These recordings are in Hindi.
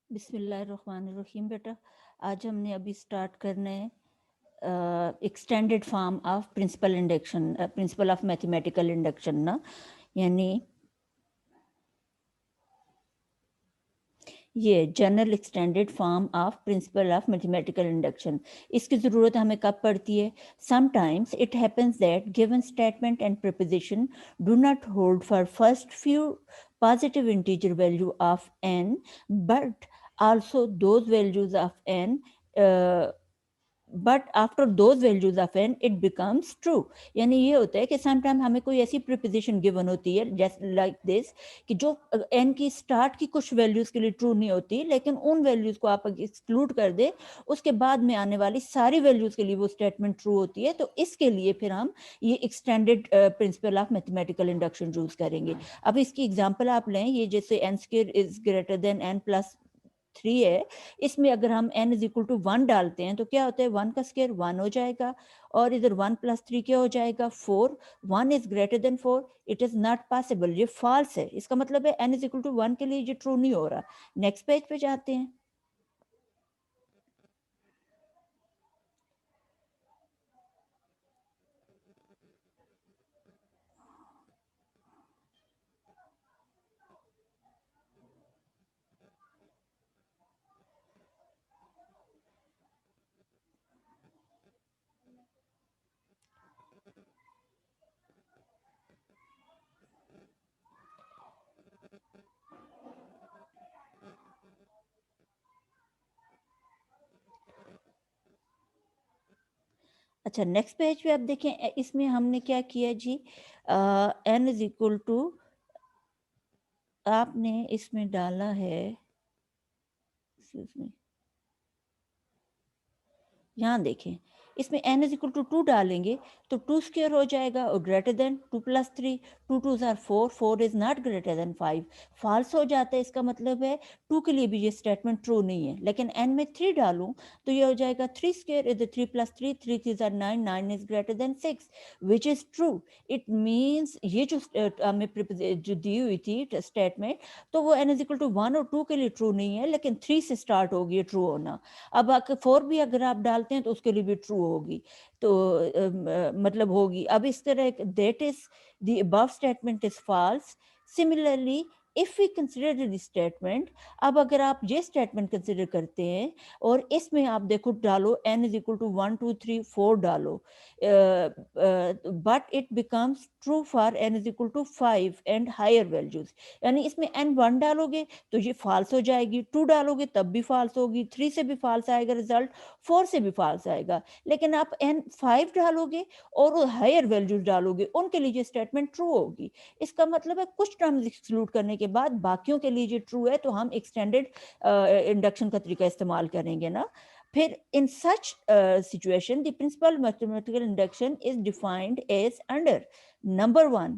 बिस्मिल्लाहिर्रहमानिर्रहीम। बेटा, आज हमने अभी स्टार्ट करना है extended form of principal of mathematical induction ना, यानी ये general extended form of principal of mathematical induction. इसकी ज़रूरत हमें कब पड़ती है? Sometimes it happens that given statement and preposition do not hold for first few positive integer value of n, but also those values of n, but after those values of n it becomes true. यानी ये होता है कि समटाइम हमें कोई ऐसी प्रिपोजिशन गिवन होती है जैसे लाइक दिस, कि जो एन की स्टार्ट की कुछ वैल्यूज के लिए ट्रू नहीं होती, लेकिन उन वैल्यूज को आप एक्सक्लूड कर दे, उसके बाद में आने वाली सारी वैल्यूज के लिए वो स्टेटमेंट ट्रू होती है। तो इसके लिए फिर हम ये extended principle of mathematical induction use करेंगे। अब इसकी एग्जांपल आप लें, ये जैसे n square is greater than n plus 3 है, इसमें अगर हम n इज इक्वल टू 1 डालते हैं तो क्या होता है, 1 का स्क्वायर 1 हो जाएगा, और इधर 1 प्लस 3 क्या हो जाएगा, 4। 1 is greater then 4, it is not possible, ये फॉल्स है। इसका मतलब है n इज इक्वल टू 1 के लिए ये ट्रू नहीं हो रहा। नेक्स्ट पेज पे जाते हैं। अच्छा, नेक्स्ट पेज पे आप देखें, इसमें हमने क्या किया जी, n इज इक्वल टू, आपने इसमें डाला है, एक्सक्यूज मी, यहाँ देखें, इसमें n इज इक्वल टू 2 डालेंगे तो 2 स्क्वायर हो जाएगा और greater than 2 plus 3, 2 2 are 4, 4 is not greater than 5, false हो जाता है। इसका मतलब है 2 के लिए भी ये स्टेटमेंट ट्रू नहीं है। लेकिन n में 3 डालूं तो ये हो जाएगा 3 square is 3 plus 3, 3 3 are 9, 9 is greater than 6, which is true. It means ये जो हमें जो दी हुई थी स्टेटमेंट, तो वो n इज इक्वल टू 1 और 2 के लिए ट्रू नहीं है, लेकिन 3 से स्टार्ट होगी ट्रू होना। अब 4 भी अगर आप डालते हैं तो उसके लिए भी ट्रू होगी, तो मतलब होगी। अब इस तरह that is the above statement is false. Similarly if we consider this statement, अब अगर आप ये स्टेटमेंट कंसिडर करते हैं और इसमें आप देखो डालो n इज इक्वल टू 1 2 3 4 डालो, but it becomes true for n is equal to 5 and higher values. यानी इसमें n 1 डालोगे तो ये फॉल्स हो जाएगी, 2 डालोगे तब भी फॉल्स होगी, 3 से भी फॉल्स आएगा रिजल्ट, 4 से भी फॉल्स आएगा। लेकिन आप n 5 डालोगे और हायर वैल्यूज डालोगे, उनके लिए ये स्टेटमेंट ट्रू होगी। इसका मतलब है कुछ टर्म्स एक्सक्लूड करने के बाद बाकियों के लिए ये ट्रू है, तो हम एक्सटेंडेड इंडक्शन का तरीका इस्तेमाल करेंगे ना। फिर in such situation the principal mathematical induction is defined as under number one,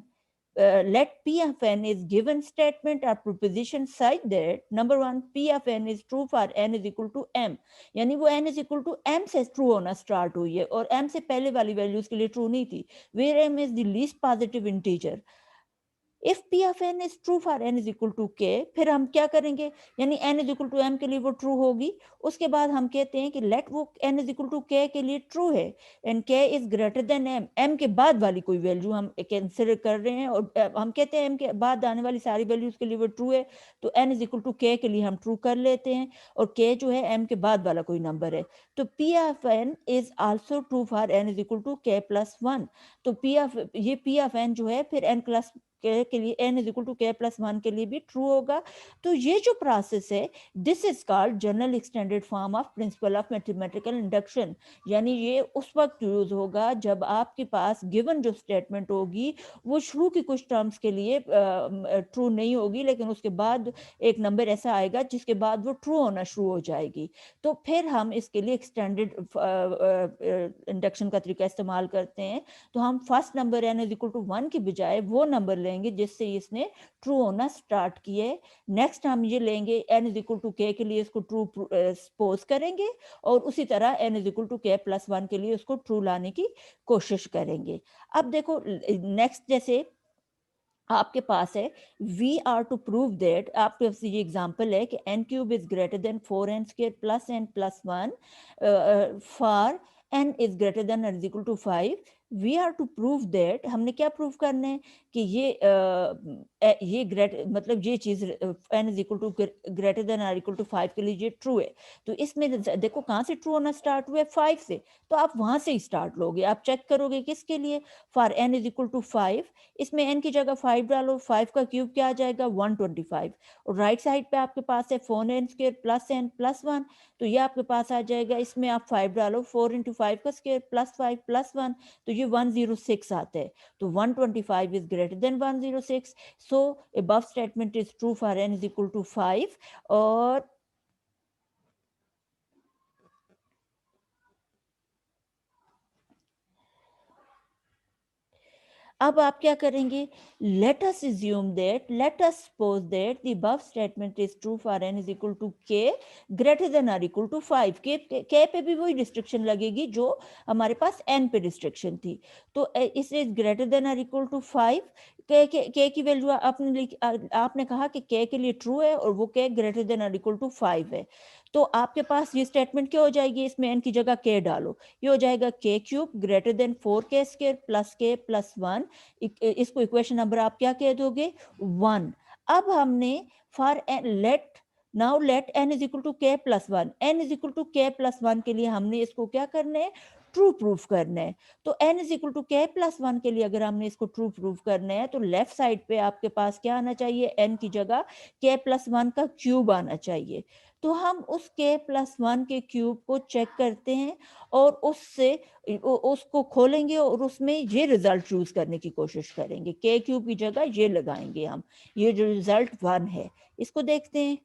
let P of n is given statement or proposition such that number one, P of n is true for n is equal to m। यानी वो n is equal to m से ट्रू होना स्टार्ट हुई है और m से पहले वाली वैल्यूज के लिए ट्रू नहीं थी, where m is the least positive integer। If P of n is true for n is equal to k, फिर हम क्या करेंगे, यानी n is equal to m के लिए वो ट्रू होगी। उसके बाद हम कहते हैं कि लेट वो एन इज इक्वल टू के लिए ट्रू है and k is greater than m, m के बाद वाली कोई वैल्यू हम कंसिडर कर रहे हैं और हम कहते हैं एम के बाद आने वाली सारी वैल्यूज के लिए वो ट्रू है, तो एन इज इक्वल टू के लिए हम ट्रू कर लेते हैं और के जो है एम के बाद वाला कोई नंबर है। तो P of n is also true for n is equal to k plus 1। तो पी ऑफ एन जो है फिर एन प्लस के लिए n is equal to k plus 1 के लिए भी ट्रू होगा। तो ये जो प्रोसेस है, this is called general extended form of principal of mathematical induction. यानी ये उस वक्त यूज होगा जब आपके पास गिवन जो स्टेटमेंट होगी वो शुरू की कुछ टर्म्स के लिए ट्रू नहीं होगी, लेकिन उसके बाद एक नंबर ऐसा आएगा जिसके बाद वो ट्रू होना शुरू हो जाएगी। तो फिर हम इसके लिए एक्सटेंडेड इंडक्शन का तरीका इस्तेमाल करते हैं। तो हम first number n is equal to 1 की बजाय वो नंबर लेंगे जिससे इसने ट्रू होना स्टार्ट किए। नेक्स्ट हम ये लेंगे n इज इक्वल टू के लिए इसको ट्रू सपोज करेंगे और उसी तरह n is equal to k plus 1 के लिए उसको ट्रू लाने की कोशिश करेंगे। अब देखो नेक्स्ट, जैसे आपके पास है we are to prove that आपके पास ये एग्जांपल है कि n cube is greater than 4n square plus n plus 1 for n is greater than और is equal to 5 we are to prove that हमने क्या प्रूव करना है कि ये ग्रेट मतलब ये चीज n is equal to greater than और इक्वल टू 5 के लिए ये ट्रू है। तो इसमें देखो कहाँ से ट्रू होना स्टार्ट हुआ है 5 से, तो आप वहां से ही स्टार्ट लोगे, आप चेक करोगे किसके लिए for n is equal to 5, इसमें n की जगह 5 डालो, 5 का क्यूब क्या आ जाएगा 125 और राइट साइड पे आपके पास है 4n square plus n plus 1, तो ये आपके पास आ जाएगा, इसमें आप 5 डालो, 4 इंटू 5 का स्क्वायर प्लस 5 प्लस 1, तो ये 106 आता है। तो 125 is greater then 106, so above statement is true for n is equal to 5। और अब आप क्या करेंगे, let us assume that let us suppose that the above statement is true for n is equal to k greater than or equal to 5। k पे भी वही रिस्ट्रिक्शन लगेगी जो हमारे पास n पे रिस्ट्रिक्शन थी, तो इसे ग्रेटर देन और इक्वल टू 5, k की वैल्यू आपने कहा कि k के लिए ट्रू है और वो k ग्रेटर देन और इक्वल टू 5 है, तो आपके पास ये स्टेटमेंट क्या हो जाएगी, इसमें n की जगह k डालो, ये हो जाएगा k cube greater than 4k square plus k plus 1, इसको इक्वेशन नंबर आप क्या कह दोगे 1। अब हमने for let now let n is equal to k plus 1, n is equal to k plus 1 के लिए हमने इसको क्या करना है ट्रू प्रूफ करना है। तो n is equal to k plus 1 के लिए अगर हमने इसको ट्रू प्रूफ करना है तो लेफ्ट साइड पे आपके पास क्या आना चाहिए, n की जगह k प्लस 1 का क्यूब आना चाहिए। तो हम उस k प्लस 1 के क्यूब को चेक करते हैं और उससे उसको खोलेंगे और उसमें ये रिजल्ट चूज करने की कोशिश करेंगे, के क्यूब की जगह ये लगाएंगे हम, ये जो रिजल्ट 1 है इसको देखते हैं।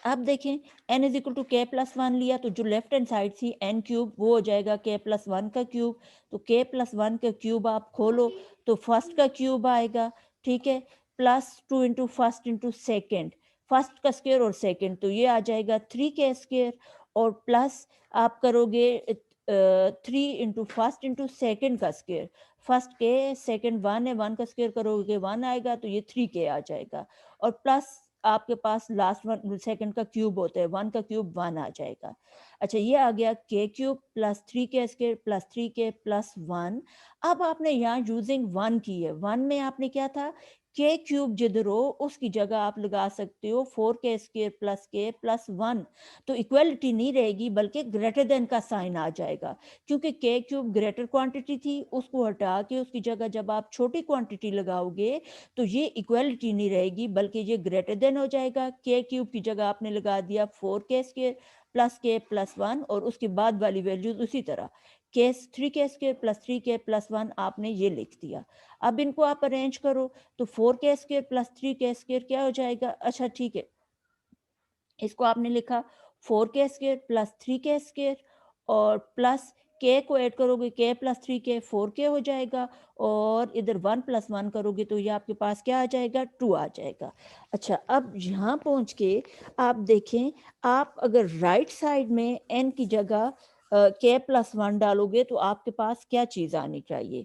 अब देखें n is equal to k plus 1 लिया तो जो लेफ्ट हैंड साइड थी n क्यूब वो हो जाएगा k प्लस 1 का क्यूब, तो k प्लस 1 का क्यूब आप खोलो तो फर्स्ट का क्यूब आएगा, ठीक है, plus 2 into first into second, first का स्क्वायर और सेकेंड, तो ये आ जाएगा 3k स्क्वायर, और प्लस आप करोगे 3 इंटू फर्स्ट इंटू सेकेंड का स्क्वायर, फर्स्ट के सेकेंड 1 है, 1 का स्क्वायर करोगे 1 आएगा तो ये 3k आ जाएगा, और प्लस आपके पास लास्ट वन सेकंड का क्यूब होता है, 1 का क्यूब 1 आ जाएगा। अच्छा ये आ गया k cube plus 3k square plus 3k plus 1। अब आपने यहाँ यूजिंग 1 की है, 1 में आपने क्या था k क्यूब जिधर हो उसकी जगह आप लगा सकते हो 4k square plus k plus 1, तो इक्वलिटी नहीं रहेगी बल्कि ग्रेटर देन का साइन आ जाएगा, क्योंकि k क्यूब ग्रेटर क्वांटिटी थी, उसको हटा के उसकी जगह जब आप छोटी क्वांटिटी लगाओगे तो ये इक्वलिटी नहीं रहेगी बल्कि ये ग्रेटर देन हो जाएगा। के क्यूब की जगह आपने लगा दिया 4k square plus k plus 1 और उसके बाद वाली वैल्यूज उसी तरह के 3k square plus 3k plus 1 आपने ये लिख दिया। अब इनको आप अरेंज करो तो 4k square plus 3k square क्या हो जाएगा, अच्छा ठीक है, इसको आपने लिखा 4k square plus 3k square और प्लस k को ऐड करोगे k प्लस 3k 4k हो जाएगा, और इधर 1 प्लस 1 करोगे तो ये आपके पास क्या आ जाएगा 2 आ जाएगा। अच्छा अब यहाँ पहुँच के आप देखें, आप अगर राइट साइड में n की जगह k प्लस 1 डालोगे तो आपके पास क्या चीज़ आनी चाहिए,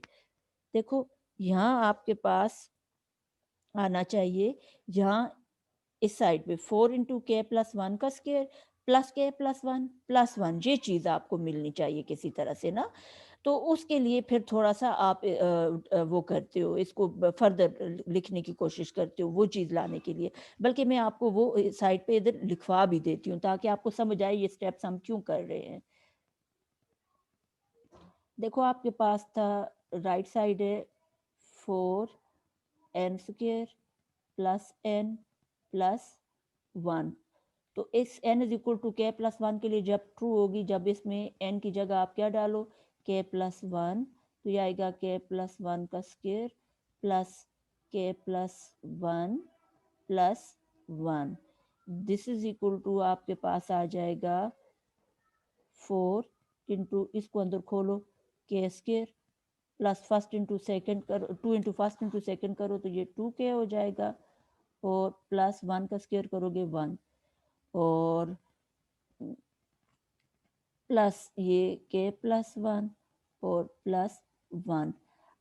देखो यहाँ आपके पास आना चाहिए, यहाँ इस साइड पे 4 इंटू के प्लस 1 का स्क्वायर प्लस के प्लस 1 ये चीज़ आपको मिलनी चाहिए किसी तरह से ना, तो उसके लिए फिर थोड़ा-सा आप वो करते हो, इसको फर्दर लिखने की कोशिश करते हो वो चीज़ लाने के लिए। बल्कि मैं आपको वो साइड पे इधर लिखवा भी देती हूँ ताकि आपको समझ आए ये स्टेप्स हम क्यों कर रहे हैं। देखो आपके पास था राइट साइड है 4n square plus n plus 1, तो इस n is equal to k plus 1 के लिए जब ट्रू होगी, जब इसमें n की जगह आप क्या डालो के प्लस 1, तो ये आएगा के प्लस 1 का square plus k plus 1 plus 1, this is equal to आपके पास आ जाएगा 4 इंटू इसको अंदर खोलो के square plus first into second करो, 2 इंटू फर्स्ट इंटू सेकेंड करो तो ये 2k हो जाएगा, और प्लस 1 का स्क्वायर करोगे 1 और प्लस ये के प्लस 1 और प्लस 1।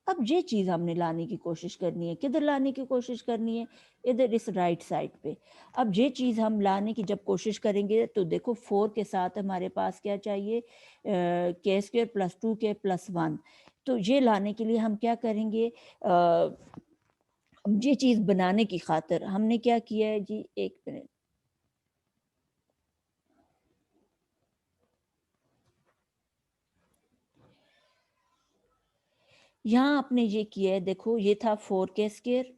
अब ये चीज़ हमने लाने की कोशिश करनी है, किधर लाने की कोशिश करनी है? इधर इस राइट साइड पे। अब ये चीज़ हम लाने की जब कोशिश करेंगे तो देखो 4 के साथ हमारे पास क्या चाहिए? के स्क्वायर प्लस 2 के प्लस 1। तो ये लाने के लिए हम क्या करेंगे? अब ये चीज़ बनाने की खातिर हमने क्या किया है जी, 1 मिनट। यहाँ आपने ये किया है, देखो ये था 4 के स्क्वायर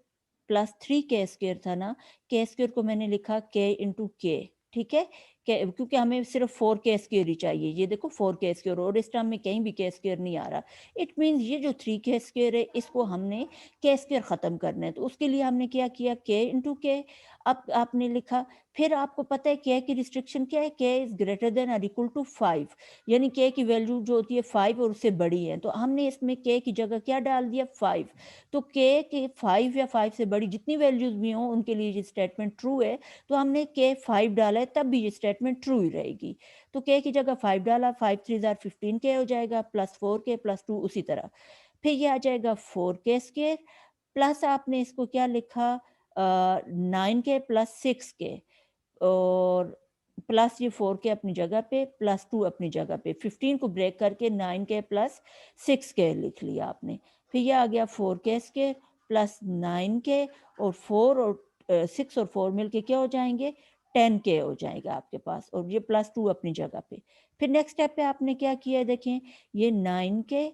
प्लस 3 के स्क्वायर था ना, के स्क्वायर को मैंने लिखा के इंटू के, ठीक है? के क्योंकि हमें सिर्फ 4 के स्क्वायर ही चाहिए, ये देखो 4 के स्क्वायर और इस टर्म में कहीं भी के स्क्वायर नहीं आ रहा। इट मीन्स ये जो 3 के स्क्वायर है इसको हमने के स्क्वायर ख़त्म करना है, तो उसके लिए हमने क्या किया? के इंटू के। अब आपने लिखा, फिर आपको पता है के की रिस्ट्रिक्शन क्या है? के इज़ ग्रेटर देन और इक्वल टू 5, यानी के की वैल्यू जो होती है 5 और उससे बड़ी है, तो हमने इसमें के की जगह क्या डाल दिया? 5। तो के 5 या 5 से बड़ी जितनी वैल्यूज़ भी हों उनके लिए ये स्टेटमेंट ट्रू है, तो हमने के 5 डाला है तब भी ये स्टेटमेंट ट्रू ही रहेगी। तो के की जगह 5 डाला, 5 3 ज़ार 15 के हो जाएगा प्लस 4 के प्लस 2 उसी तरह। फिर ये आ जाएगा 4 के स्क्वायर प्लस आपने इसको क्या लिखा? 9 के प्लस 6 के और प्लस ये 4 के अपनी जगह पे, प्लस 2 अपनी जगह पे, 15 को ब्रेक करके 9 के प्लस 6 के लिख लिया आपने। फिर ये आ गया 4 के स्क्वायर प्लस 9 के और 4 और 6 और 4 मिलके क्या हो जाएँगे? 10 के हो जाएगा आपके पास और ये प्लस 2 अपनी जगह पे। फिर नेक्स्ट स्टेप पे आपने क्या किया है देखें, ये 9 के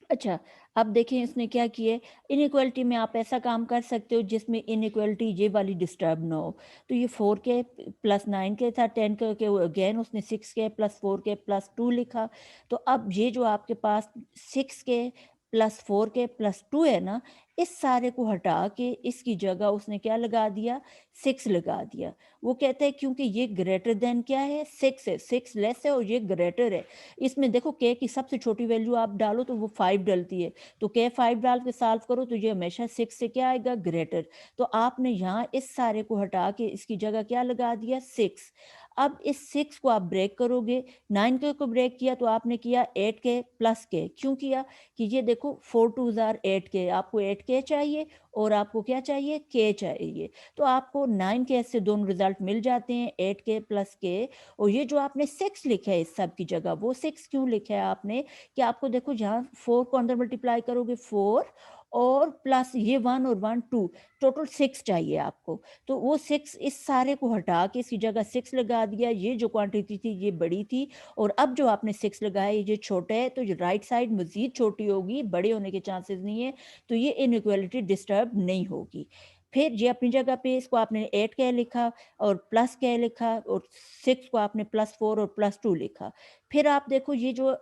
अच्छा, अब देखें इसने क्या किया है, इनइक्वालिटी में आप ऐसा काम कर सकते हो जिसमें इनइक्वालिटी ये वाली डिस्टर्ब ना हो। तो ये 4 के प्लस 9 के था, 10 के अगेन उसने 6 के प्लस 4 के प्लस 2 लिखा। तो अब ये जो आपके पास 6 के प्लस 4 के प्लस 2 है ना, इस सारे को हटा के इसकी जगह उसने क्या लगा दिया? 6 लगा दिया। वो कहते हैं क्योंकि ये ग्रेटर देन क्या है? 6 है, 6 लेस है और ये ग्रेटर है। इसमें देखो के की सबसे छोटी वैल्यू आप डालो तो वो 5 डलती है, तो के 5 डाल के सॉल्व करो तो ये हमेशा 6 से क्या आएगा? ग्रेटर। तो आपने यहाँ इस सारे को हटा के इसकी जगह क्या लगा दिया? 6। अब इस 6 को आप ब्रेक करोगे, 9 के को ब्रेक किया तो आपने किया 8 के प्लस के, क्यों किया? कि ये देखो 4 2 ज़ार 8 के, आपको 8 के चाहिए और आपको क्या चाहिए? के चाहिए। तो आपको 9 के से दोनों रिजल्ट मिल जाते हैं, 8 के प्लस के। और ये जो आपने 6 लिखा है इस सब की जगह, वो 6 क्यों लिखा है आपने? कि आपको देखो जहाँ 4 को अंदर मल्टीप्लाई करोगे 4 और प्लस ये 1 और 1 2, टोटल 6 चाहिए आपको। तो वो 6 इस सारे को हटा के इसकी जगह 6 लगा दिया, ये जो क्वांटिटी थी ये बड़ी थी और अब जो आपने 6 लगाया ये छोटा है, तो ये राइट साइड मज़ीद छोटी होगी, बड़े होने के चांसेस नहीं है, तो ये इनइक्वालिटी डिस्टर्ब नहीं होगी। फिर ये अपनी जगह पे इसको आपने 8 क्या लिखा और प्लस क्या लिखा और 6 को आपने प्लस 4 और प्लस 2 लिखा। फिर आप देखो ये जो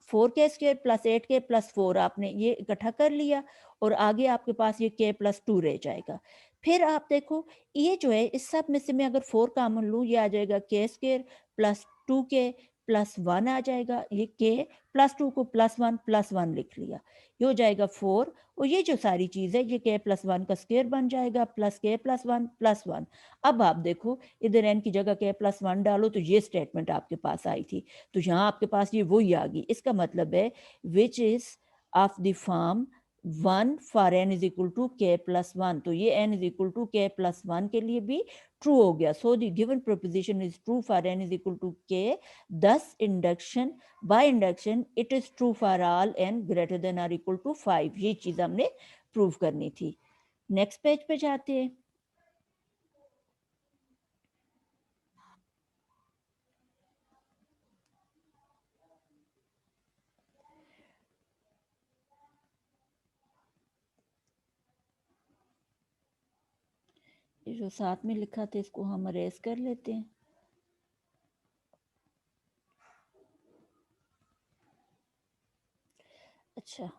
4 के स्क्वायर प्लस 8 के प्लस 4 आपने ये इकट्ठा कर लिया और आगे आपके पास ये के प्लस 2 रह जाएगा। फिर आप देखो ये जो है इस सब में से मैं अगर 4 कॉमन लूँ ये आ जाएगा के स्क्वायर प्लस 2 के प्लस 1 आ जाएगा। ये के प्लस 2 को प्लस 1 लिख लिया। ये हो जाएगा 4 और ये जो सारी चीज़ है ये के प्लस 1 का स्क्वायर बन जाएगा प्लस के प्लस 1 प्लस 1। अब आप देखो इधर n की जगह के प्लस 1 डालो तो ये स्टेटमेंट आपके पास आई थी। तो यहाँ आपके पास ये वही आ गई। इसका मतलब है which is of the form 1 for n is equal to k plus 1, तो ये n is equal to k plus 1 के लिए भी ट्रू हो गया। So the given proposition is true for n is equal to k, thus induction by induction it is true for all n greater than और इक्वल टू 5। ये चीज़ हमने प्रूव करनी थी। नेक्स्ट पेज पे जाते हैं। ये जो साथ में लिखा था इसको हम अरेज कर लेते हैं। अच्छा।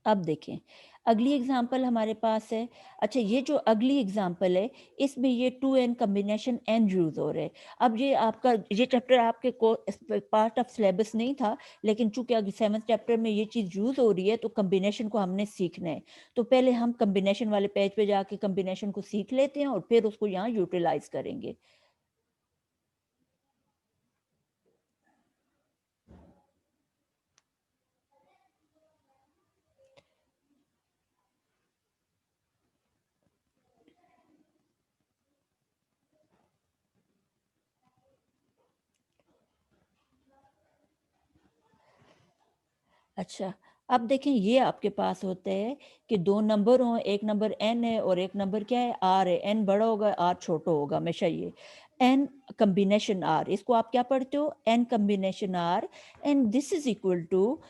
अब देखें, अगली एग्ज़ाम्पल हमारे पास है। अच्छा, ये जो अगली एग्ज़ाम्पल है, इसमें ये 2 एन कॉम्बिनेशन एन यूज़ हो रहा है। अब ये आपका ये चैप्टर आपके को पार्ट ऑफ सिलेबस नहीं था, लेकिन चूँकि अग 7th चैप्टर में ये चीज़ यूज़ हो रही है, तो कॉम्बिनेशन को हमने सीखना है। तो पहले हम कॉम्बिनेशन वाले पेज पे जाके कॉम्बिनेशन को सीख लेते हैं और फिर उसको यहाँ यूटिलाइज़ करेंगे। अच्छा, अब देखें ये आपके पास होता है कि 2 नंबर हों, एक नंबर n है और एक नंबर क्या है r है। n बड़ा होगा, r छोटा होगा हमेशा ये। n कॉम्बिनेशन r, इसको आप क्या पढ़ते हो? n combination r, and this is equal to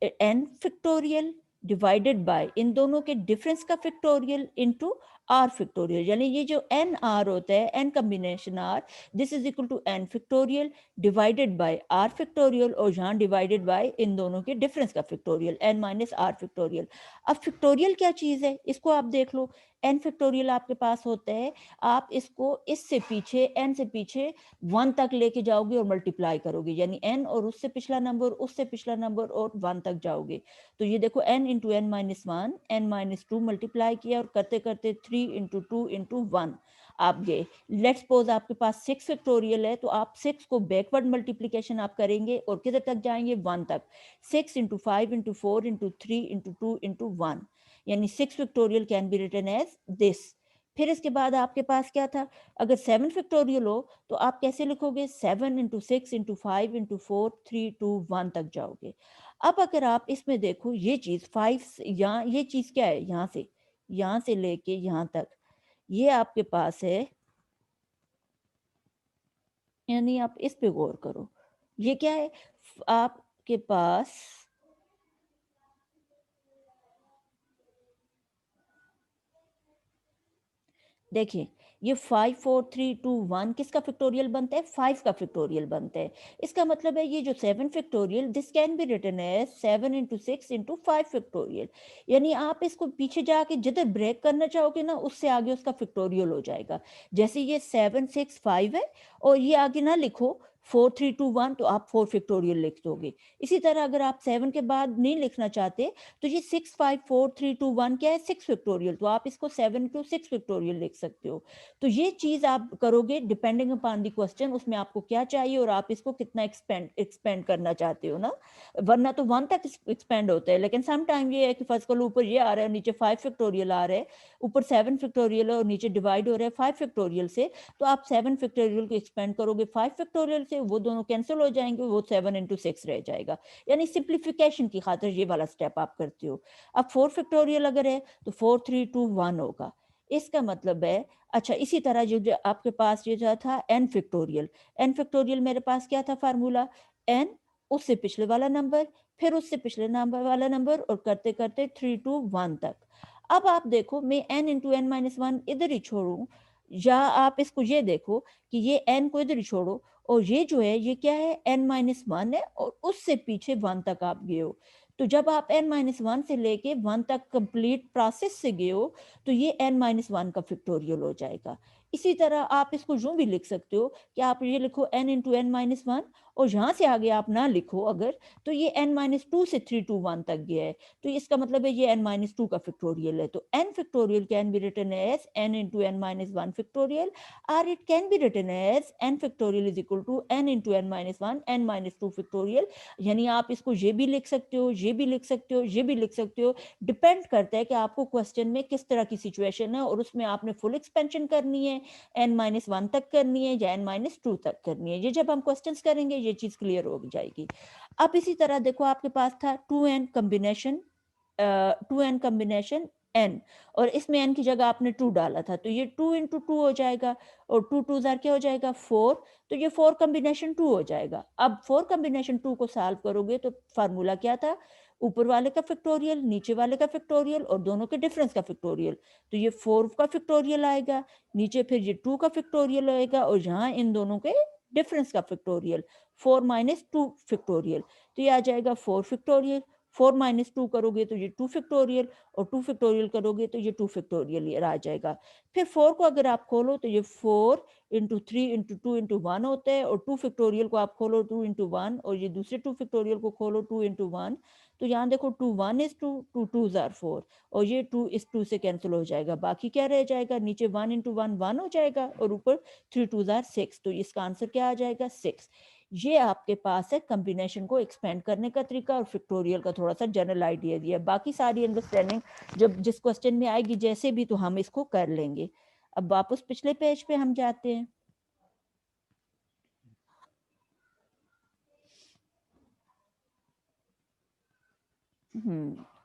n factorial divided by इन दोनों के डिफरेंस का फैक्टोरियल इनटू r फैक्टोरियल। यानी ये जो n r होता है, n combination r, this is equal to n factorial divided by r factorial, और यहाँ डिवाइडेड बाय इन दोनों के डिफरेंस का factorial n minus r factorial. अब फैक्टोरियल क्या चीज़ है, इसको आप देख लो। एन फैक्टोरियल आपके पास होता है, आप इसको इससे पीछे एन से पीछे 1 तक लेके जाओगे और मल्टीप्लाई करोगे, यानी एन और उससे पिछला नंबर, उससे पिछला नंबर और 1 तक जाओगे। तो ये देखो n into N minus one, n minus two multiply किया और करते करते 3 इंटू टू इंटू वन आप गए। लेट्स सपोज आपके पास 6 फैक्टोरियल है, तो आप 6 को बैकवर्ड मल्टीप्लिकेशन आप करेंगे और किधर तक जाएंगे? 1 तक। 6 into five into four into three into two into one, यानी 6 factorial can be written as this. फिर इसके बाद आपके पास क्या था? अगर 7 फैक्टोरियल हो तो आप कैसे लिखोगे? 7 into six into five into four three two one तक जाओगे। अब अगर आप इसमें देखो ये चीज़ 5 यहाँ, ये चीज़ क्या है? यहाँ से लेके यहाँ तक, ये आपके पास है, यानी आप इस पे गौर करो। ये क्या है? आपके पास देखिए, ये 5 4 3 2 1 किसका फैक्टोरियल बनता है? 5 का फैक्टोरियल बनता है। इसका मतलब है ये जो 7 factorial, this can be written as 7 into six into five factorial. यानी आप इसको पीछे जाके जिधर ब्रेक करना चाहोगे ना, उससे आगे उसका फैक्टोरियल हो जाएगा। जैसे ये 7 6 5 है और ये आगे ना लिखो 4 3 2 1, तो आप 4 फैक्टोरियल लिख दोगे। इसी तरह अगर आप 7 के बाद नहीं लिखना चाहते, तो ये 6 5 4 3 2 1 क्या है? 6 फैक्टोरियल, तो आप इसको 7 टू 6 फैक्टोरियल लिख सकते हो। तो ये चीज़ आप करोगे डिपेंडिंग अपॉन द क्वेश्चन, उसमें आपको क्या चाहिए और आप इसको कितना एक्सपेंड एक्सपेंड करना चाहते हो ना। वरना तो 1 तक एक्सपेंड होता है, लेकिन सम टाइम ये है कि फर्स्ट ऑल ऊपर ये आ रहा है, नीचे 5 फैक्टोरियल आ रहा है, ऊपर 7 फैक्टोरियल है और नीचे डिवाइड हो रहा है 5 फैक्टोरियल से। तो आप 7 फैक्टोरियल को एक्सपेंड करोगे 5 फैक्टोरियल से, वो दोनों कैंसिल हो जाएंगे, वो 7 इंटू सिक्स रह जाएगा। यानी सिंप्लीफिकेशन की खातिर ये वाला स्टेप आप करते हो। अब 4 फैक्टोरियल अगर है तो 4 3 2 1 होगा। इसका मतलब है, अच्छा इसी तरह जो जो आपके पास ये जो था एन फैक्टोरियल, एन फैक्टोरियल मेरे पास क्या था फार्मूला? एन, उससे पिछले वाला नंबर, फिर उससे पिछले नंबर वाला नंबर और करते करते 3 टू 1 तक। अब आप देखो, मैं n into N minus one इधर ही छोड़ूं, या आप इसको ये देखो कि ये एन को इधर ही छोड़ो, और ये जो है ये क्या है? एन माइनस वन है और उससे पीछे 1 तक आप गए हो। तो जब आप एन माइनस वन से लेके 1 तक कंप्लीट प्रोसेस से गए हो, तो ये n माइनस वन का फैक्टोरियल हो जाएगा। इसी तरह आप इसको यूं भी लिख सकते हो कि आप ये लिखो n into N minus one, और यहाँ से आगे आप ना लिखो अगर, तो ये n माइनस टू से 3 टू 1 तक गया है। तो इसका मतलब है ये n माइनस टू का फैक्टोरियल है। तो n factorial can be written as n into N minus one factorial, और it can be written as n factorial is equal to n into N minus one n minus two factorial. यानी आप इसको ये भी लिख सकते हो, ये भी लिख सकते हो, ये भी लिख सकते हो। डिपेंड करता है कि आपको क्वेश्चन में किस तरह की सिचुएशन है और उसमें आपने फुल एक्सपेंशन करनी है, n माइनस वन तक करनी है या n माइनस टू तक करनी है। ये जब हम क्वेश्चंस करेंगे ये चीज़ क्लियर हो जाएगी। अब इसी तरह देखो, आपके पास था 2n combination, 2n combination n, और इसमें n की जगह आपने 2 डाला था, तो ये 2 इंटू टू हो जाएगा, और 2 टू जार क्या हो जाएगा? 4। तो ये 4 कॉम्बिनेशन 2 हो जाएगा। अब 4 कॉम्बिनेशन 2 को सॉल्व करोगे तो फार्मूला क्या था? ऊपर वाले का फैक्टोरियल, नीचे वाले का फैक्टोरियल और दोनों के डिफरेंस का फैक्टोरियल। तो ये 4 का फैक्टोरियल आएगा, नीचे फिर ये 2 का फैक्टोरियल आएगा और यहाँ इन दोनों के डिफरेंस का फैक्टोरियल, 4 माइनस 2 फैक्टोरियल, तो ये आ जाएगा 4 फैक्टोरियल, 4 माइनस 2 करोगे तो ये 2 फैक्टोरियल, और 2 फैक्टोरियल करोगे तो ये 2 फैक्टोरियल ये आ जाएगा। फिर 4 को अगर आप खोलो तो ये 4 इंटू 3 इंटू 2 इंटू 1 होता है, और 2 फैक्टोरियल को आप खोलो 2 इंटू 1, और ये दूसरे 2 फैक्टोरियल को खोलो 2 इंटू 1, तो यहाँ देखो 2 1 इज 2, 2 2 आर 4, और ये 2 इस 2 से कैंसिल हो जाएगा, बाकी क्या रह जाएगा, नीचे 1 इंटू 1 1 हो जाएगा, और ऊपर 3 2 आर 6, तो इसका आंसर क्या आ जाएगा 6। ये आपके पास है कॉम्बिनेशन को एक्सपेंड करने का तरीका, और फैक्टोरियल का थोड़ा सा जनरल आइडिया दिया। बाकी सारी अंडरस्टैंडिंग जब जिस क्वेश्चन में आएगी जैसे भी, तो हम इसको कर लेंगे। अब वापस पिछले पेज पे हम जाते हैं।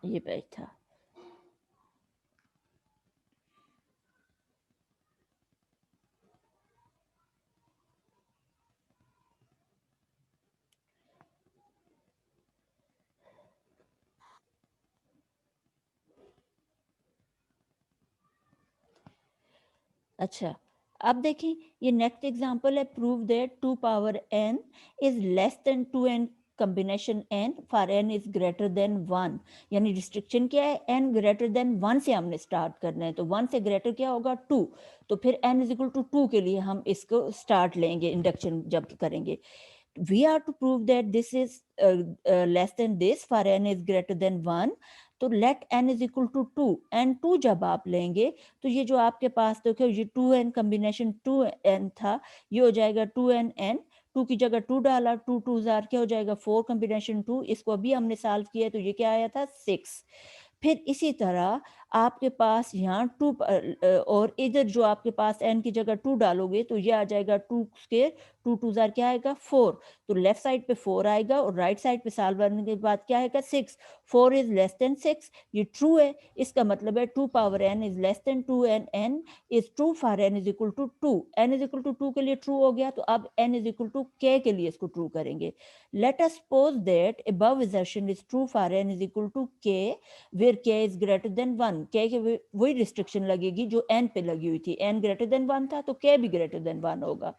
ये पेज था। अच्छा, अब देखें ये नेक्स्ट एग्जांपल है, prove that 2 power n is less then 2n combination n for n is greater then 1। यानी रिस्ट्रिक्शन क्या है, n ग्रेटर देन 1 से हमने स्टार्ट करना है, तो 1 से ग्रेटर क्या होगा 2, तो फिर n इज इक्वल टू 2 के लिए हम इसको स्टार्ट लेंगे इंडक्शन जब करेंगे। We are to prove that this is less than this for n is greater than 1, तो let n is equal to 2, and 2 जब आप लेंगे तो ये जो आपके पास देखो ये 2n कॉम्बिनेशन 2n था, ये हो जाएगा 2n n, 2 की जगह 2 डाला, 2 2 जार क्या हो जाएगा 4 कॉम्बिनेशन 2, इसको अभी हमने सॉल्व किया तो ये क्या आया था 6। फिर इसी तरह आपके पास यहाँ 2 और इधर जो आपके पास n की जगह 2 डालोगे तो ये आ जाएगा 2 स्क्वायर, 2 2 जार क्या आएगा 4, तो लेफ्ट साइड पे 4 आएगा, और राइट साइड पे सॉल्व करने के बाद क्या आएगा 6। 4 इज लेस देन 6, ये ट्रू है, इसका मतलब है 2 power n is less than 2 and n is true for n is equal to 2। n is equal to 2 के लिए ट्रू हो गया, तो अब n is equal to k के लिए इसको ट्रू करेंगे। Let us suppose that above assertion is true for n is equal to k where k is greater than 1। k के वही रिस्ट्रिक्शन लगेगी जो n पे लगी हुई थी, n ग्रेटर देन 1 था तो k भी ग्रेटर देन 1 होगा।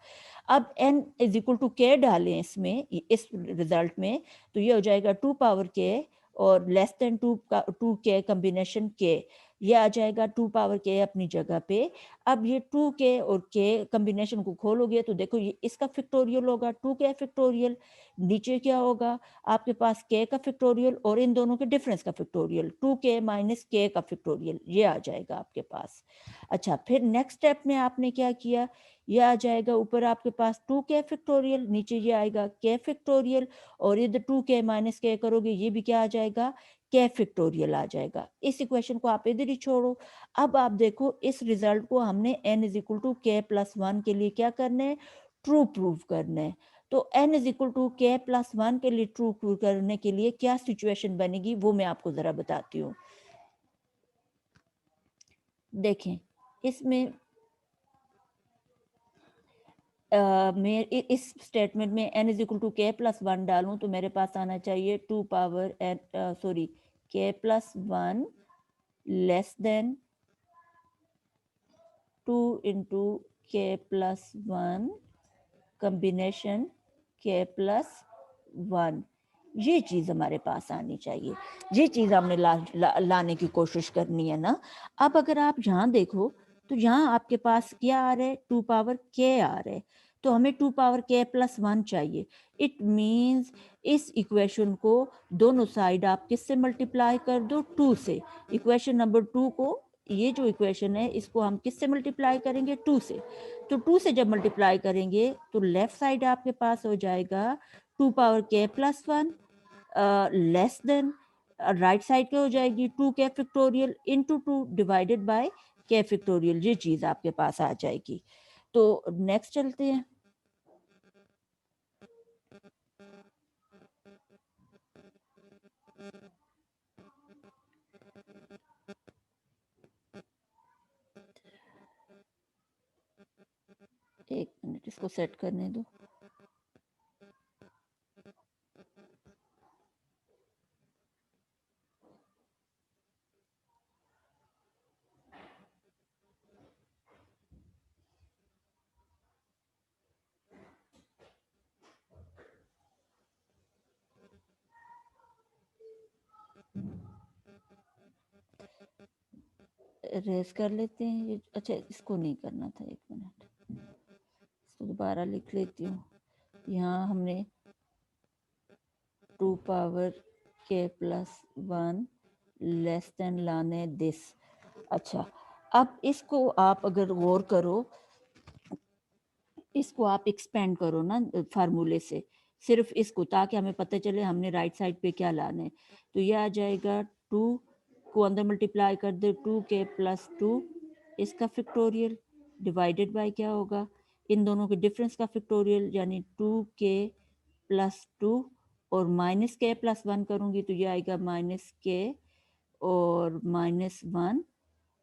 अब n is equal to k डालें इसमें, इस रिजल्ट में, तो ये हो जाएगा 2 पावर k और लेस देन 2 का 2k कॉम्बिनेशन k, ये आ जाएगा 2 पावर k अपनी जगह पे। अब ये 2k और k कॉम्बिनेशन को खोलोगे तो देखो ये इसका फैक्टोरियल होगा 2k फैक्टोरियल, नीचे क्या होगा आपके पास k का फैक्टोरियल और इन दोनों के डिफरेंस का फैक्टोरियल 2k माइनस k का फैक्टोरियल, ये आ जाएगा आपके पास। अच्छा, फिर नेक्स्ट स्टेप में आपने क्या किया, ये आ जाएगा ऊपर आपके पास 2k फैक्टोरियल, नीचे ये आएगा k फैक्टोरियल, और इधर 2k माइनस k करोगे ये भी क्या आ जाएगा k फैक्टोरियल आ जाएगा। इस इक्वेशन को आप इधर ही छोड़ो। अब आप देखो इस रिजल्ट को हमने n is equal to k plus 1 के लिए क्या करना है, ट्रू प्रूव करना है। तो n is equal to k plus 1 के लिए ट्रू प्रूव करने के लिए क्या सिचुएशन बनेगी वो मैं आपको जरा बताती हूँ। देखें इसमें मैं इस स्टेटमेंट में n is equal to k plus 1 डालूं तो मेरे पास आना चाहिए 2 power n, sorry k plus 1 less than 2 into के प्लस 1 कॉम्बिनेशन k प्लस 1, ये चीज़ हमारे पास आनी चाहिए। ये चीज़ हमने लाने की कोशिश करनी है ना। अब अगर आप यहाँ देखो तो यहाँ आपके पास क्या आ रहा है 2 पावर k आ रहा है, तो हमें 2 पावर k प्लस 1 चाहिए। इट मीन्स इस इक्वेशन को दोनों साइड आप किससे मल्टीप्लाई कर दो 2 से। इक्वेशन नंबर 2 को, ये जो इक्वेशन है इसको हम किससे मल्टीप्लाई करेंगे 2 से। तो 2 से जब मल्टीप्लाई करेंगे तो लेफ्ट साइड आपके पास हो जाएगा 2 power k plus 1 less than, right side क्या हो जाएगी 2k factorial into 2 divided by k factorial, ये चीज आपके पास आ जाएगी। तो नेक्स्ट चलते हैं। एक मिनट इसको सेट करने दो। रेस कर लेते हैं ये, अच्छा इसको नहीं करना था, 1 मिनट, इसको दोबारा लिख लेती हूँ। यहाँ हमने 2 power k plus 1 less than लाने दिस। अच्छा, अब इसको आप अगर गौर करो, इसको आप एक्सपेंड करो ना फार्मूले से, सिर्फ इसको, ताकि हमें पता चले हमने राइट साइड पे क्या लाना है। तो ये आ जाएगा 2 को अंदर मल्टीप्लाई कर दो, 2k प्लस 2 इसका फैक्टोरियल डिवाइडेड बाय क्या होगा, इन दोनों के डिफरेंस का फैक्टोरियल, यानी 2k प्लस 2 और माइनस k प्लस 1 करूँगी तो ये आएगा माइनस k और माइनस 1,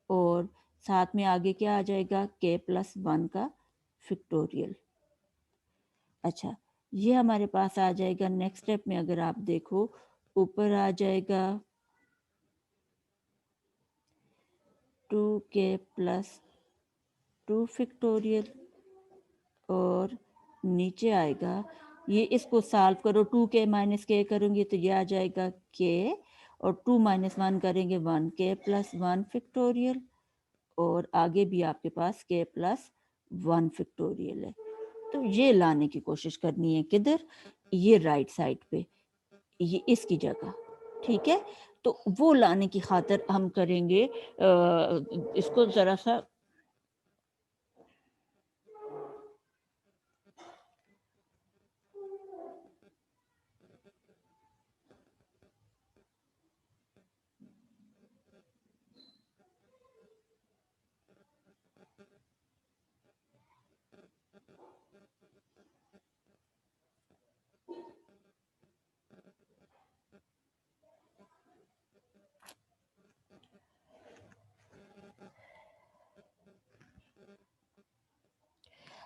और साथ में आगे क्या आ जाएगा, k प्लस 1 का फैक्टोरियल। अच्छा, ये हमारे पास आ जाएगा। नेक्स्ट स्टेप में अगर आप देखो, ऊपर आ जाएगा 2k प्लस 2 फैक्टोरियल, और नीचे आएगा, ये इसको सॉल्व करो, 2k माइनस k करूँगी तो ये आ जाएगा k, और 2 माइनस 1 करेंगे 1k प्लस 1 फैक्टोरियल, और आगे भी आपके पास k प्लस 1 फैक्टोरियल है। तो ये लाने की कोशिश करनी है किधर, ये राइट साइड पे, ये इसकी जगह, ठीक है। तो वो लाने की खातिर हम करेंगे इसको ज़रा सा,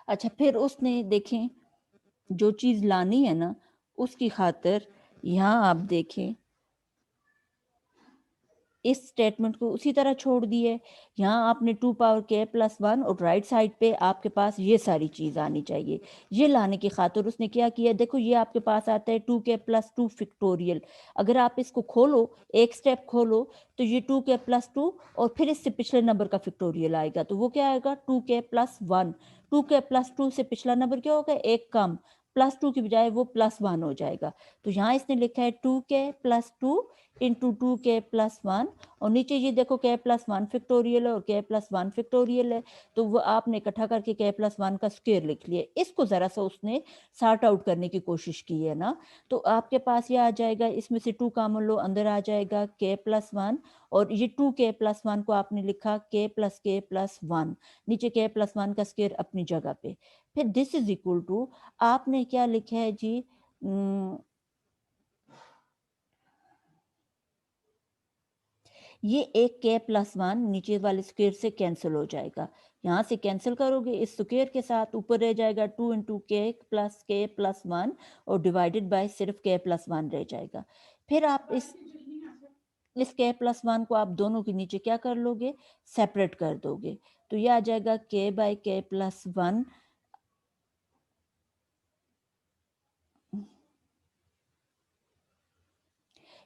अच्छा फिर उसने देखें जो चीज़ लानी है ना, उसकी खातिर यहाँ आप देखें, इस स्टेटमेंट को उसी तरह छोड़ दिए। यहाँ आपने 2 पावर k प्लस 1, और राइट साइड पे आपके पास ये सारी चीज़ आनी चाहिए। ये लाने की खातिर उसने क्या किया, देखो ये आपके पास आता है 2k प्लस 2 फैक्टोरियल। अगर आप इसको खोलो, एक स्टेप खोलो, तो ये 2k प्लस 2 और फिर इससे पिछले नंबर का फैक्टोरियल आएगा, तो वो क्या आएगा 2k प्लस 1। 2k प्लस 2 से पिछला नंबर क्या होगा, एक कम, प्लस 2 की बजाय वो प्लस 1 हो जाएगा। तो यहाँ इसने लिखा है 2k plus 2 into 2k plus 1, और नीचे ये देखो k प्लस 1 फैक्टोरियल है और k प्लस 1 फैक्टोरियल है, तो वो आपने इकट्ठा करके k प्लस 1 का स्क्वायर लिख लिया। इसको ज़रा सा उसने सॉर्ट आउट करने की कोशिश की है ना, तो आपके पास ये आ जाएगा, इसमें से 2 कॉमन लो, अंदर आ जाएगा k प्लस 1, और ये 2k प्लस 1 को आपने लिखा k प्लस 1, नीचे k प्लस 1 का स्क्वायर अपनी जगह पे। फिर दिस इज इक्वल टू, आपने क्या लिखा है जी, ये एक k प्लस 1 नीचे वाले स्क्वायर से कैंसिल हो जाएगा, यहाँ से कैंसिल करोगे इस स्क्वायर के साथ, ऊपर रह जाएगा 2 इंटू k प्लस 1, और डिवाइडेड बाय सिर्फ k प्लस 1 रह जाएगा। फिर आप इस k प्लस 1 को आप दोनों के नीचे क्या कर लोगे, सेपरेट कर दोगे, तो ये आ जाएगा k बाय k प्लस 1।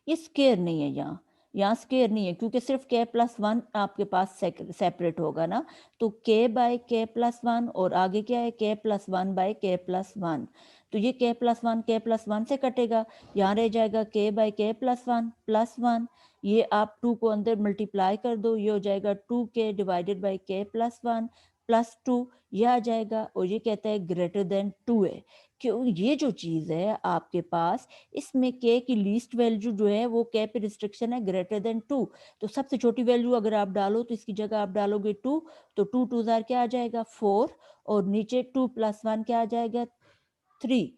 ये स्क्वायर नहीं है, यहाँ स्क्वायर नहीं है, क्योंकि सिर्फ k प्लस 1 आपके पास सेपरेट होगा ना, तो k बाय k प्लस 1, और आगे क्या है k plus 1 by k plus 1, तो ये k प्लस 1 से कटेगा, यहाँ रह जाएगा k by k plus 1 plus 1, ये आप 2 को अंदर मल्टीप्लाई कर दो, ये हो जाएगा 2k divided by k plus 1 plus 2, ये आ जाएगा, और ये कहता है ग्रेटर देन 2 है, क्यों, ये जो चीज़ है आपके पास, इसमें k की लीस्ट वैल्यू जो है वो k पे रिस्ट्रिक्शन है ग्रेटर देन 2, तो सबसे छोटी वैल्यू अगर आप डालो तो इसकी जगह आप डालोगे 2, तो 2 2 जार क्या आ जाएगा 4, और नीचे 2 प्लस 1 क्या आ जाएगा 3,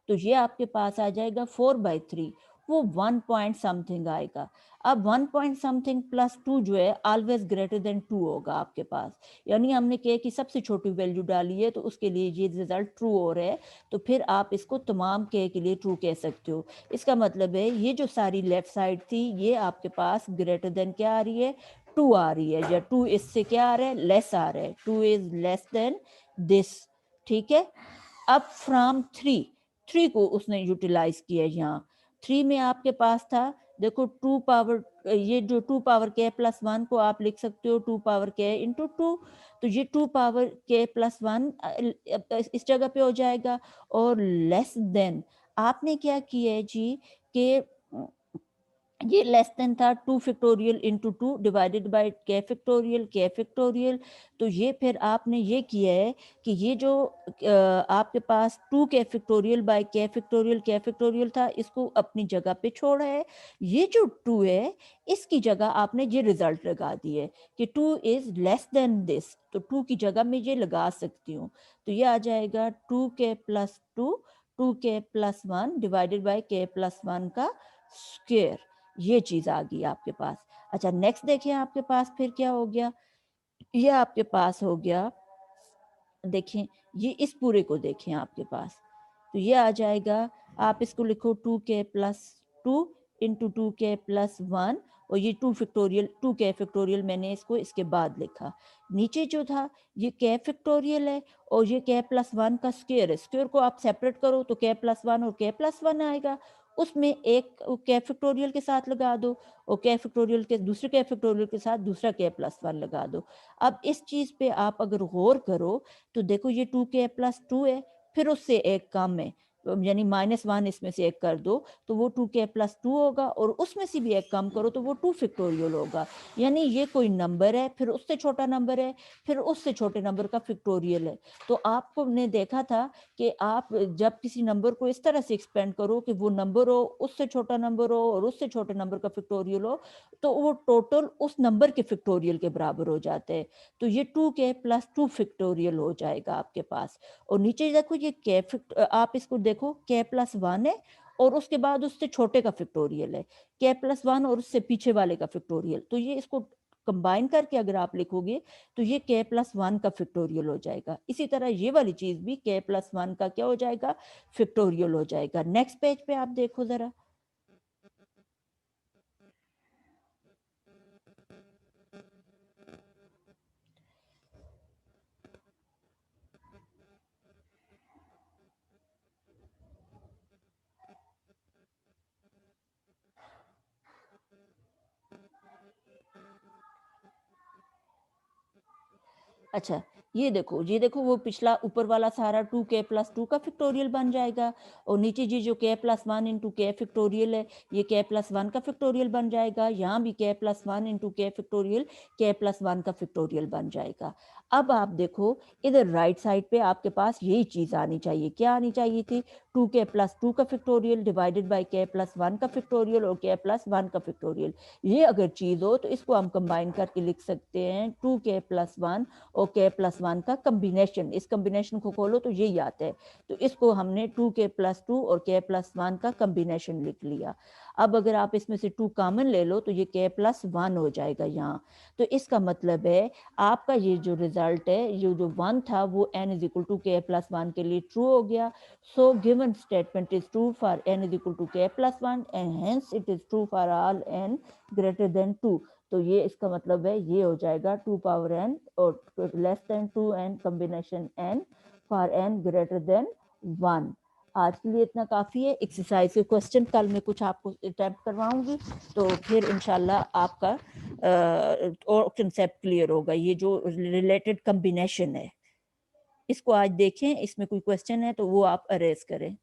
तो ये आपके पास आ जाएगा 4/3, वो 1 पॉइंट समथिंग आएगा। अब 1 पॉइंट समथिंग प्लस 2 जो है ऑलवेज ग्रेटर देन 2 होगा आपके पास, यानी हमने k की सबसे छोटी वैल्यू डाली है तो उसके लिए ये रिजल्ट ट्रू हो रहा है, तो फिर आप इसको तमाम k के लिए ट्रू कह सकते हो। इसका मतलब है ये जो सारी लेफ्ट साइड थी ये आपके पास ग्रेटर देन क्या आ रही है, 2 आ रही है, या 2 इससे क्या आ रहा है, लेस आ रहा है, 2 इज लेस देन दिस, ठीक है। अब फ्रॉम 3 को उसने यूटिलाइज किया, यहाँ 3 में आपके पास था देखो 2 पावर ये जो 2 पावर k प्लस 1 को आप लिख सकते हो 2 पावर k इंटू 2, तो ये 2 पावर k प्लस 1 इस जगह पे हो जाएगा। और लेस देन आपने क्या किया है जी कि ये लेस देन था 2 factorial into 2 divided by k factorial. तो ये फिर आपने ये किया है कि ये जो आपके पास 2 k फैक्टोरियल था, इसको अपनी जगह पे छोड़ा है। ये जो 2 है, इसकी जगह आपने ये रिजल्ट लगा दिए कि 2 इज लेस देन दिस, तो 2 की जगह मैं ये लगा सकती हूँ। तो ये आ जाएगा 2k plus 2 2k plus 1 divided by k plus 1 का स्क्वायर। ये चीज आ गई आपके पास। अच्छा नेक्स्ट देखिए आपके पास फिर क्या हो गया, ये आपके पास हो गया, देखें ये इस पूरे को देखें आपके पास, तो ये आ जाएगा, आप इसको लिखो 2k plus 2 into 2k plus 1, और ये 2k फैक्टोरियल मैंने इसको इसके बाद लिखा। नीचे जो था ये k फैक्टोरियल है और ये k प्लस 1 का स्क्वायर है। स्क्वायर को आप सेपरेट करो तो k प्लस 1 और k प्लस 1 आएगा, उसमें एक k फैक्टोरियल के साथ लगा दो और k फैक्टोरियल के दूसरे k फैक्टोरियल के साथ दूसरा k प्लस 1 लगा दो। अब इस चीज पे आप अगर गौर करो तो देखो ये 2k प्लस 2 है, फिर उससे एक कम है, यानी -1 इसमें से एक कर दो तो वो 2k प्लस 2 होगा, और उसमें से भी एक कम करो तो वो 2 फैक्टोरियल होगा। यानी ये कोई नंबर है, फिर उससे छोटा नंबर है, फिर उससे छोटे नंबर का फैक्टोरियल है। तो आपको ने देखा था कि आप जब किसी नंबर को इस तरह से एक्सपेंड करो कि वो नंबर हो, उससे छोटा नंबर हो और उससे छोटे नंबर का फैक्टोरियल हो, तो वो टोटल उस नंबर के फैक्टोरियल के बराबर हो जाते हैं। तो ये 2k प्लस 2 फैक्टोरियल हो जाएगा आपके पास। और नीचे देखो ये आप इसको देखो k प्लस 1 है और उसके बाद उससे छोटे का फैक्टोरियल है, k प्लस 1 और उससे पीछे वाले का फैक्टोरियल। तो ये इसको कंबाइन करके अगर आप लिखोगे तो ये k प्लस 1 का फैक्टोरियल हो जाएगा। इसी तरह ये वाली चीज भी k प्लस 1 का क्या हो जाएगा, फैक्टोरियल हो जाएगा। नेक्स्ट पेज पे आप देखो जरा। अच्छा, ये देखो वो पिछला ऊपर वाला सारा 2k प्लस 2 का फैक्टोरियल बन जाएगा, और नीचे ये जो k plus 1 into k factorial है, ये k प्लस 1 का फैक्टोरियल बन जाएगा। यहाँ भी k plus 1 into k factorial k plus 1 का फैक्टोरियल बन जाएगा। अब आप देखो इधर राइट साइड पे आपके पास यही चीज़ आनी चाहिए। क्या आनी चाहिए थी? 2k प्लस 2 का factorial divided bye k plus 1 का फैक्टोरियल और k प्लस 1 का फैक्टोरियल। ये अगर चीज़ हो तो इसको हम कंबाइन करके लिख सकते हैं 2k प्लस 1 और k प्लस 1 का कम्बिनेशन। इस कम्बिनेशन को खोलो तो यही आता है। तो इसको हमने 2k प्लस 2 और k प्लस 1 का कम्बिनेशन लिख लिया। अब अगर आप इसमें से 2 कॉमन ले लो तो ये k प्लस 1 हो जाएगा यहाँ। तो इसका मतलब है आपका ये जो रिजल्ट है, ये जो 1 था वो n is equal to k plus 1 के लिए ट्रू हो गया। So given statement is true for n is equal to k plus 1 and hence it is true for all n greater than 2। तो ये इसका मतलब है ये हो जाएगा 2 पावर n और less than 2n combination n for n greater then 1। आज के लिए इतना काफ़ी है। एक्सरसाइज के क्वेश्चन कल मैं कुछ आपको अटेम्प्ट करवाऊंगी, तो फिर इंशाल्लाह आपका और कंसेप्ट क्लियर होगा। ये जो रिलेटेड कॉम्बिनेशन है इसको आज देखें, इसमें कोई क्वेश्चन है तो वो आप अरेज करें।